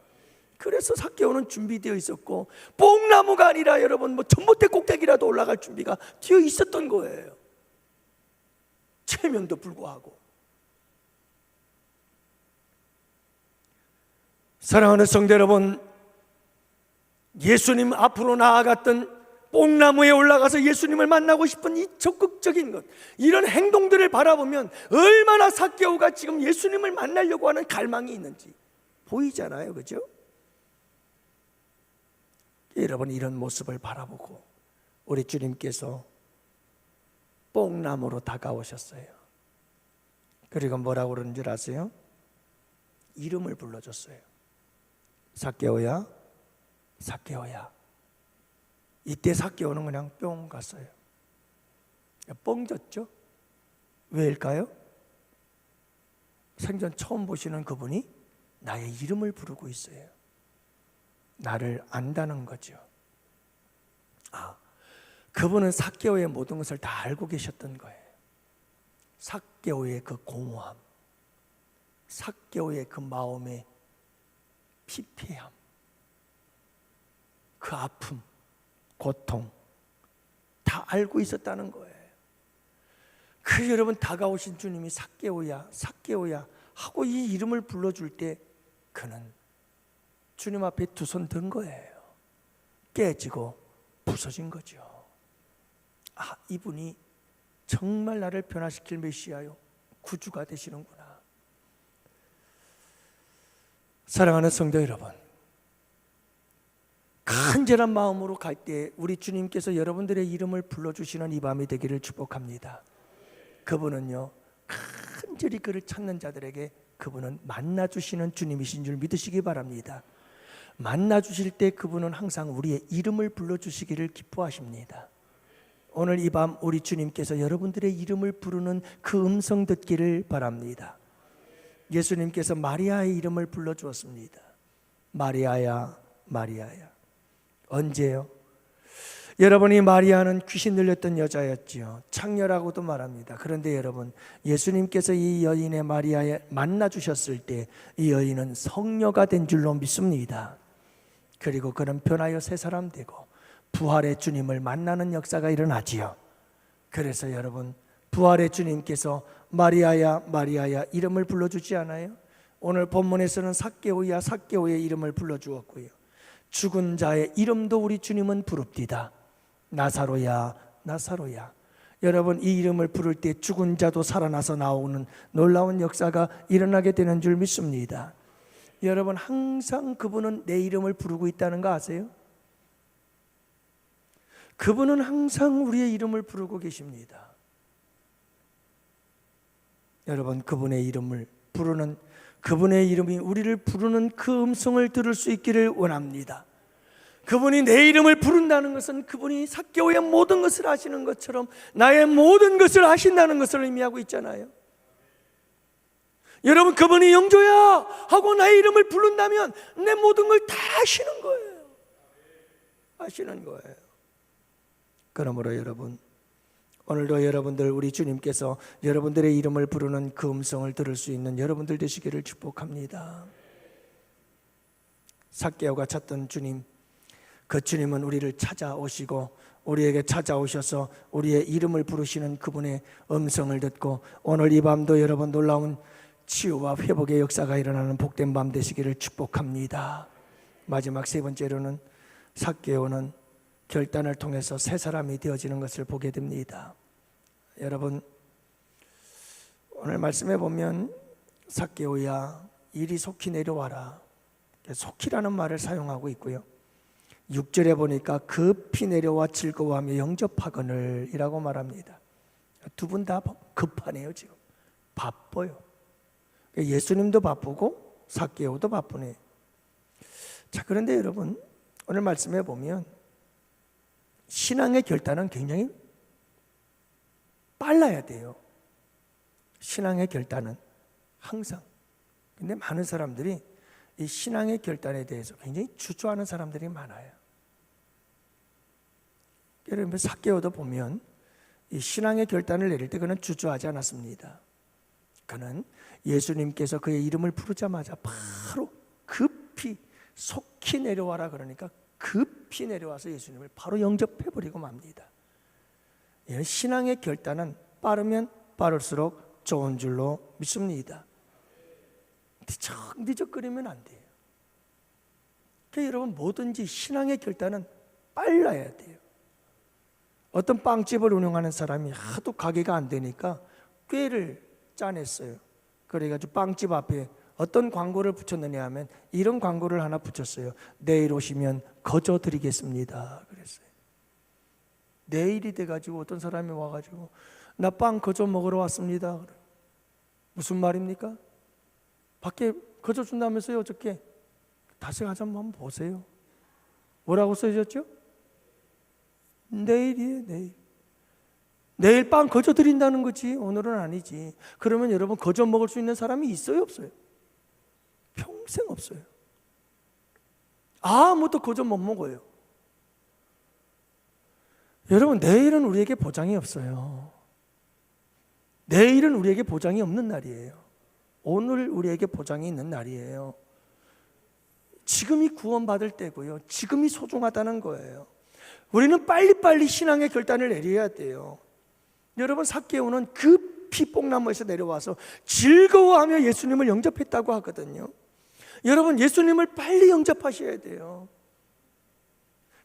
그래서 삭개오는 준비되어 있었고 뽕나무가 아니라 여러분 전봇대 꼭대기라도 올라갈 준비가 되어 있었던 거예요. 체면도 불구하고. 사랑하는 성도 여러분, 예수님 앞으로 나아갔던 뽕나무에 올라가서 예수님을 만나고 싶은 이 적극적인 것, 이런 행동들을 바라보면 얼마나 삭개오가 지금 예수님을 만나려고 하는 갈망이 있는지 보이잖아요. 그죠? 여러분 이런 모습을 바라보고 우리 주님께서 뽕나무로 다가오셨어요. 그리고 뭐라고 그러는 줄 아세요? 이름을 불러줬어요. 삭개오야, 삭개오야. 이때 삭개오는 그냥 뿅 갔어요. 뻥졌죠? 왜일까요? 생전 처음 보시는 그분이 나의 이름을 부르고 있어요. 나를 안다는 거죠. 그분은 삭개오의 모든 것을 다 알고 계셨던 거예요. 삭개오의 그 공허함, 삭개오의 그 마음의 피폐함, 그 아픔, 고통 다 알고 있었다는 거예요. 그 여러분 다가오신 주님이 삭개오야, 삭개오야 하고 이 이름을 불러줄 때 그는 주님 앞에 두 손 든 거예요. 깨지고 부서진 거죠. 이분이 정말 나를 변화시킬 메시아요, 구주가 되시는구나. 사랑하는 성도 여러분, 간절한 마음으로 갈 때 우리 주님께서 여러분들의 이름을 불러주시는 이 밤이 되기를 축복합니다. 그분은요, 간절히 그를 찾는 자들에게 그분은 만나주시는 주님이신 줄 믿으시기 바랍니다. 만나주실 때 그분은 항상 우리의 이름을 불러주시기를 기뻐하십니다. 오늘 이 밤 우리 주님께서 여러분들의 이름을 부르는 그 음성 듣기를 바랍니다. 예수님께서 마리아의 이름을 불러주었습니다. 마리아야, 마리아야. 언제요? 여러분이 마리아는 귀신 들렸던 여자였지요. 창녀라고도 말합니다. 그런데 여러분, 예수님께서 이 여인의 마리아에 만나주셨을 때 이 여인은 성녀가 된 줄로 믿습니다. 그리고 그는 변하여 새 사람 되고 부활의 주님을 만나는 역사가 일어나지요. 그래서 여러분, 부활의 주님께서 마리아야, 마리아야 이름을 불러주지 않아요? 오늘 본문에서는 삭개오야 삭개오의 이름을 불러주었고요, 죽은 자의 이름도 우리 주님은 부릅디다. 나사로야 나사로야. 여러분, 이 이름을 부를 때 죽은 자도 살아나서 나오는 놀라운 역사가 일어나게 되는 줄 믿습니다. 여러분, 항상 그분은 내 이름을 부르고 있다는 거 아세요? 그분은 항상 우리의 이름을 부르고 계십니다. 여러분, 그분의 이름을 부르는, 그분의 이름이 우리를 부르는 그 음성을 들을 수 있기를 원합니다. 그분이 내 이름을 부른다는 것은 그분이 삭개오의 모든 것을 아시는 것처럼 나의 모든 것을 아신다는 것을 의미하고 있잖아요. 여러분, 그분이 영조야 하고 나의 이름을 부른다면 내 모든 걸 다 아시는 거예요. 아시는 거예요. 그러므로 여러분, 오늘도 여러분들, 우리 주님께서 여러분들의 이름을 부르는 그 음성을 들을 수 있는 여러분들 되시기를 축복합니다. 삭개오가 찾던 주님, 그 주님은 우리를 찾아오시고 우리에게 찾아오셔서 우리의 이름을 부르시는 그분의 음성을 듣고 오늘 이 밤도 여러분 놀라운 치유와 회복의 역사가 일어나는 복된 밤 되시기를 축복합니다. 마지막 세 번째로는 삭개오는 결단을 통해서 새 사람이 되어지는 것을 보게 됩니다. 여러분, 오늘 말씀에 보면 삭개오야 이리 속히 내려와라, 속히라는 말을 사용하고 있고요, 6절에 보니까 급히 내려와 즐거워하며 영접하거늘 이라고 말합니다. 두 분 다 급하네요. 지금 바빠요. 예수님도 바쁘고 삭개오도 바쁘네요. 자, 그런데 여러분, 오늘 말씀에 보면 신앙의 결단은 굉장히 빨라야 돼요. 신앙의 결단은 항상. 근데 많은 사람들이 이 신앙의 결단에 대해서 굉장히 주저하는 사람들이 많아요. 여러분, 삭개오도 보면 이 신앙의 결단을 내릴 때 그는 주저하지 않았습니다. 그는 예수님께서 그의 이름을 부르자마자 바로 급히 속히 내려와라 그러니까 급히 내려와서 예수님을 바로 영접해버리고 맙니다. 신앙의 결단은 빠르면 빠를수록 좋은 줄로 믿습니다. 뒤적거리면 안 돼요. 그러니까 여러분, 뭐든지 신앙의 결단은 빨라야 돼요. 어떤 빵집을 운영하는 사람이 하도 가게가 안 되니까 꾀를 짜냈어요. 그래가지고 빵집 앞에 어떤 광고를 붙였느냐 하면 이런 광고를 하나 붙였어요. 내일 오시면 거저 드리겠습니다 그랬어요. 내일이 돼가지고 어떤 사람이 와가지고 나 빵 거저 먹으러 왔습니다. 무슨 말입니까? 밖에 거저 준다면서요. 어저께 다시 가서 한번 보세요. 뭐라고 써졌죠? 내일이에요. 내일 빵 거저 드린다는 거지, 오늘은 아니지. 그러면 여러분, 거저 먹을 수 있는 사람이 있어요 없어요? 평생 없어요. 아무도 거저 못 먹어요. 여러분, 내일은 우리에게 보장이 없어요. 내일은 우리에게 보장이 없는 날이에요. 오늘 우리에게 보장이 있는 날이에요. 지금이 구원받을 때고요, 지금이 소중하다는 거예요. 우리는 빨리빨리 신앙의 결단을 내려야 돼요. 여러분, 삭개오는 급히 뽕나무에서 내려와서 즐거워하며 예수님을 영접했다고 하거든요. 여러분, 예수님을 빨리 영접하셔야 돼요.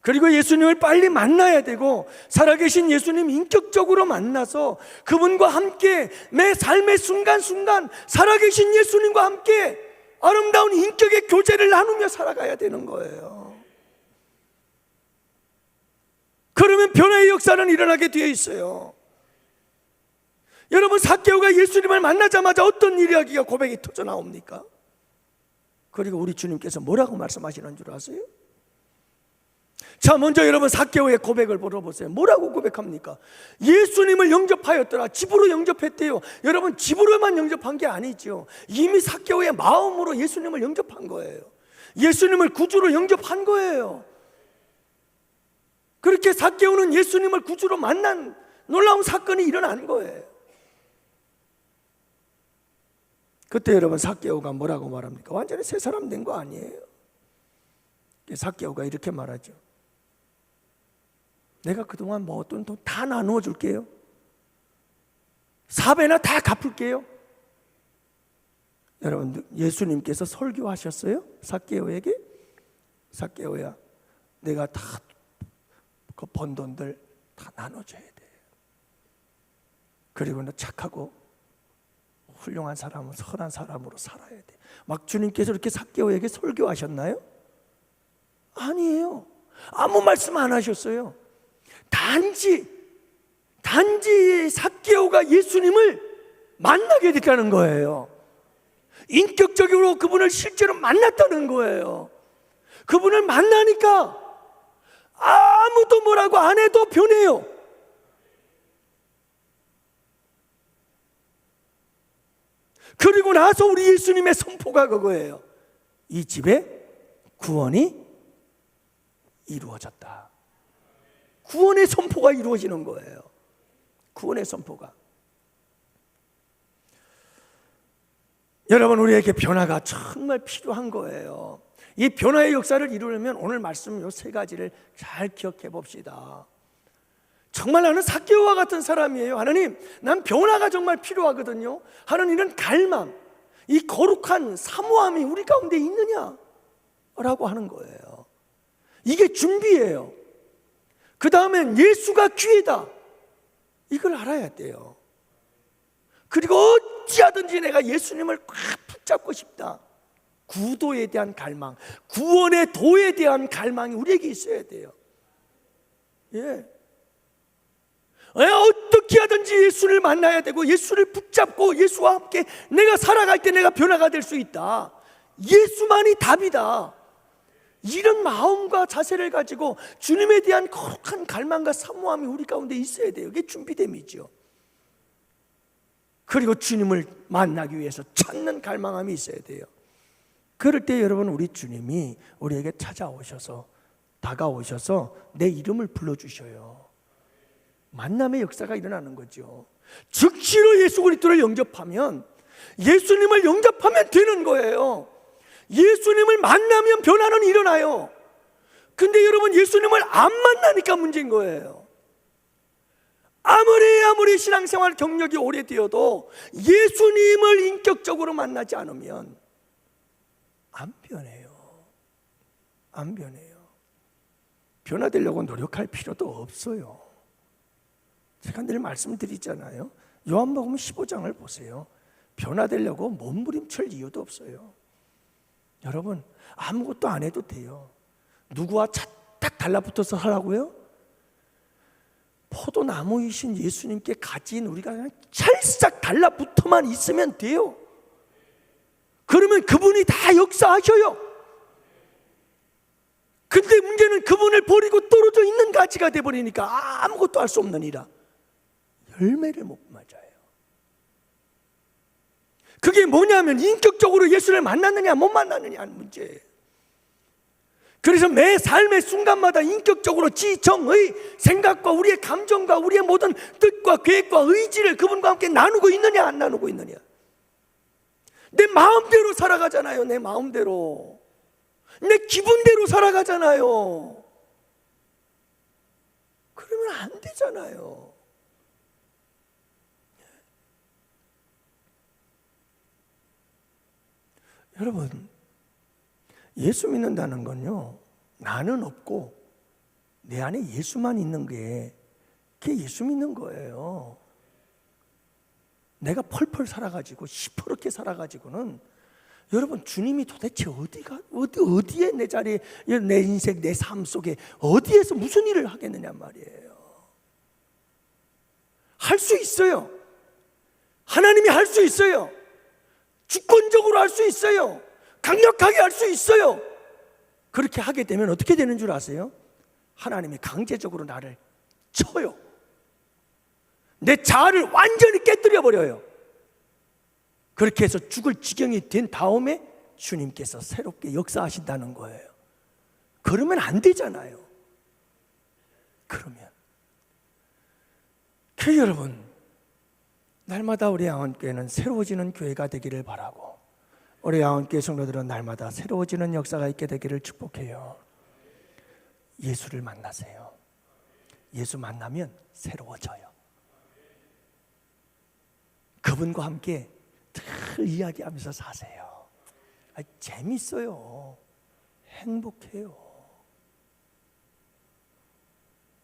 그리고 예수님을 빨리 만나야 되고, 살아계신 예수님 인격적으로 만나서 그분과 함께 내 삶의 순간순간 살아계신 예수님과 함께 아름다운 인격의 교제를 나누며 살아가야 되는 거예요. 그러면 변화의 역사는 일어나게 되어 있어요. 여러분, 삭개오가 예수님을 만나자마자 어떤 이야기가, 고백이 터져 나옵니까? 그리고 우리 주님께서 뭐라고 말씀하시는 줄 아세요? 자, 먼저 여러분, 삭개오의 고백을 물어보세요. 뭐라고 고백합니까? 예수님을 영접하였더라. 집으로 영접했대요. 여러분, 집으로만 영접한 게 아니죠. 이미 삭개오의 마음으로 예수님을 영접한 거예요. 예수님을 구주로 영접한 거예요. 그렇게 삭개오는 예수님을 구주로 만난 놀라운 사건이 일어난 거예요. 그때 여러분, 삭개오가 뭐라고 말합니까? 완전히 새 사람 된 거 아니에요? 삭개오가 이렇게 말하죠. 내가 그동안 먹었던 돈 다 나누어 줄게요. 4배나 다 갚을게요. 여러분, 예수님께서 설교하셨어요? 삭개오에게? 삭개오야, 내가 다 그 번 돈들 다 나눠줘야 돼. 그리고 너 착하고 훌륭한 사람은 선한 사람으로 살아야 돼. 막 주님께서 이렇게 삭개오에게 설교하셨나요? 아니에요. 아무 말씀 안 하셨어요. 단지 삭개오가 예수님을 만나게 됐다는 거예요. 인격적으로 그분을 실제로 만났다는 거예요. 그분을 만나니까 아무도 뭐라고 안 해도 변해요. 그리고 나서 우리 예수님의 선포가 그거예요. 이 집에 구원이 이루어졌다. 구원의 선포가 이루어지는 거예요. 구원의 선포가. 여러분, 우리에게 변화가 정말 필요한 거예요. 이 변화의 역사를 이루려면 오늘 말씀 요 세 가지를 잘 기억해 봅시다. 정말 나는 삭개오와 같은 사람이에요. 하나님, 난 변화가 정말 필요하거든요. 하는 이런 갈망, 이 거룩한 사모함이 우리 가운데 있느냐? 라고 하는 거예요. 이게 준비예요. 그 다음엔 예수가 귀하다. 이걸 알아야 돼요. 그리고 어찌하든지 내가 예수님을 꽉 붙잡고 싶다. 구도에 대한 갈망, 구원의 도에 대한 갈망이 우리에게 있어야 돼요. 예. 어떻게 하든지 예수를 만나야 되고 예수를 붙잡고 예수와 함께 내가 살아갈 때 내가 변화가 될 수 있다. 예수만이 답이다. 이런 마음과 자세를 가지고 주님에 대한 거룩한 갈망과 사모함이 우리 가운데 있어야 돼요. 이게 준비됨이죠. 그리고 주님을 만나기 위해서 찾는 갈망함이 있어야 돼요. 그럴 때 여러분, 우리 주님이 우리에게 찾아오셔서 다가오셔서 내 이름을 불러주셔요. 만남의 역사가 일어나는 거죠. 즉시로 예수 그리스도를 영접하면, 예수님을 영접하면 되는 거예요. 예수님을 만나면 변화는 일어나요. 근데 여러분, 예수님을 안 만나니까 문제인 거예요. 아무리 신앙생활 경력이 오래되어도 예수님을 인격적으로 만나지 않으면 안 변해요. 안 변해요. 변화되려고 노력할 필요도 없어요. 제가 늘 말씀드리잖아요. 요한복음 15장을 보세요. 변화되려고 몸부림칠 이유도 없어요. 여러분, 아무것도 안 해도 돼요. 누구와 딱 달라붙어서 하라고요? 포도나무이신 예수님께 가진 우리가 그냥 찰싹 달라붙어만 있으면 돼요. 그러면 그분이 다 역사하셔요. 근데 문제는 그분을 버리고 떨어져 있는 가지가 돼버리니까 아무것도 할 수 없는 이라 열매를 못 맞아요. 그게 뭐냐면 인격적으로 예수를 만났느냐 못 만났느냐 하는 문제예요. 그래서 매 삶의 순간마다 인격적으로 지정의 생각과 우리의 감정과 우리의 모든 뜻과 계획과 의지를 그분과 함께 나누고 있느냐 안 나누고 있느냐. 내 마음대로 살아가잖아요. 내 마음대로, 내 기분대로 살아가잖아요. 그러면 안 되잖아요. 여러분, 예수 믿는다는 건요, 나는 없고 내 안에 예수만 있는 게 그게 예수 믿는 거예요. 내가 펄펄 살아가지고 시퍼렇게 살아가지고는 여러분, 주님이 도대체 어디에 내 자리에, 내 인생, 내 삶 속에 어디에서 무슨 일을 하겠느냐 말이에요. 할 수 있어요. 하나님이 할 수 있어요. 주권적으로 할 수 있어요. 강력하게 할 수 있어요. 그렇게 하게 되면 어떻게 되는 줄 아세요? 하나님이 강제적으로 나를 쳐요. 내 자아를 완전히 깨뜨려 버려요. 그렇게 해서 죽을 지경이 된 다음에 주님께서 새롭게 역사하신다는 거예요. 그러면 안 되잖아요. 그러면 여러분, 날마다 우리 양원교회는 새로워지는 교회가 되기를 바라고, 우리 양원교회 성도들은 날마다 새로워지는 역사가 있게 되기를 축복해요. 예수를 만나세요. 예수 만나면 새로워져요. 그분과 함께 늘 이야기하면서 사세요. 재밌어요. 행복해요.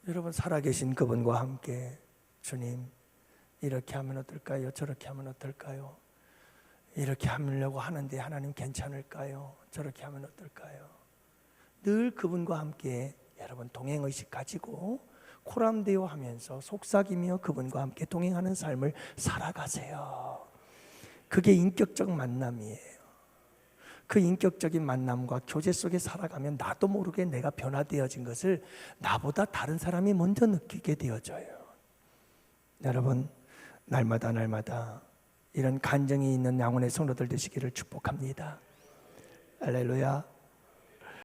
여러분, 살아계신 그분과 함께 주님, 이렇게 하면 어떨까요? 저렇게 하면 어떨까요? 이렇게 하려고 하는데 하나님 괜찮을까요? 저렇게 하면 어떨까요? 늘 그분과 함께 여러분 동행의식 가지고 코람데오 하면서 속삭이며 그분과 함께 동행하는 삶을 살아가세요. 그게 인격적 만남이에요. 그 인격적인 만남과 교제 속에 살아가면 나도 모르게 내가 변화되어진 것을 나보다 다른 사람이 먼저 느끼게 되어져요. 여러분, 날마다 이런 간증이 있는 양원의 성도들 되시기를 축복합니다. 할렐루야.